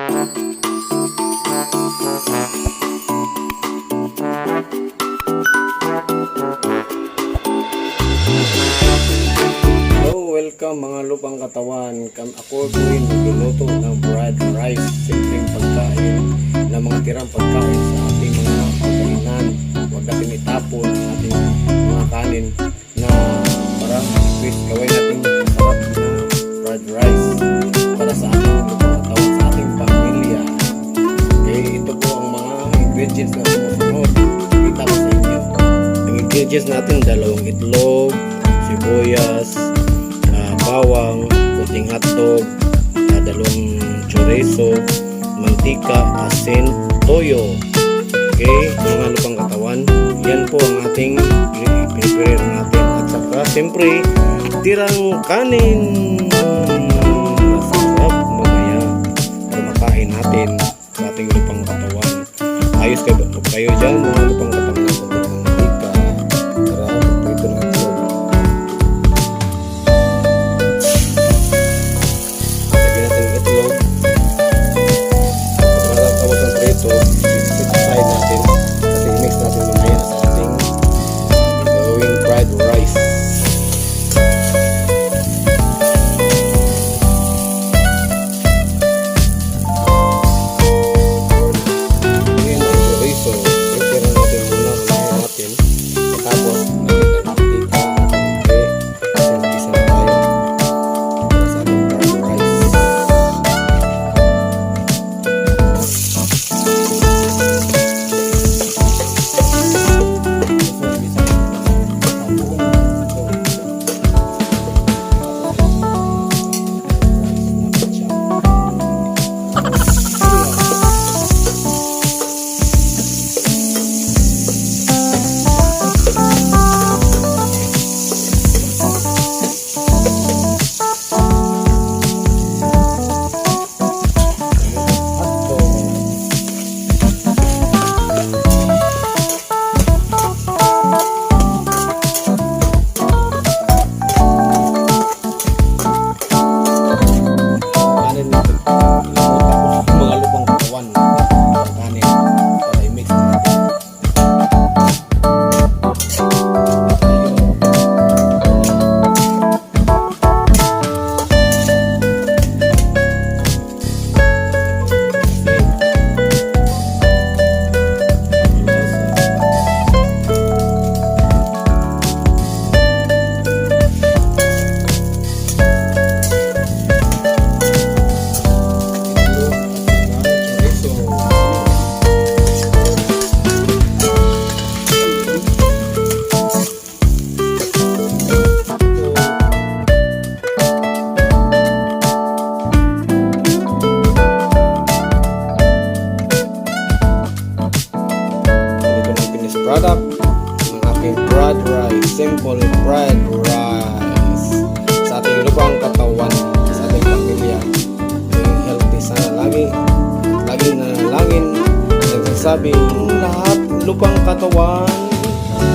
Welcome mga lupang katawan. Ako tuwing nagluluto ng fried rice, simpleng pagkain na mga tirang pagkain sa ating mga pagkainan. Huwag natin itapon ang ating mga kanin na para gawin natin masarap na fried rice para sa ating lupang katawan, sa ating pamilya. Okay, ito po ang mga ingredients na sumusunod. Kita ko sa inyo. Ang ingredients natin, 2 itlog, sibuyas, bawang, puting hotdog, 2 chorizo, mantika, asin, toyo. Okay, mga lupang katawan, yan po ang ating prepare natin. At saka siyempre tirang kanin. Masarap mamaya kumakain natin sa ating lupang katawan. Ayos kayo dyan mga lupang katawan. Product ng aking fried rice, simple fried rice sa ating lupang katawan, sa ating pamilya. Maging healthy sana lagi nanalangin nagsasabing lahat lupang katawan,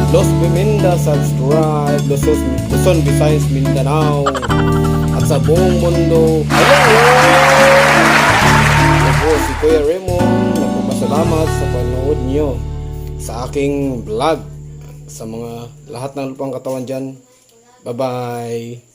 Los Biminda, subscribe, Luzon, Visayas, Mindanao at sa buong mundo. Ako si Kuya Raymond, nagpapasalamat sa panood nyo sa aking vlog. Sa mga lahat ng lupang katawan dyan, bye bye.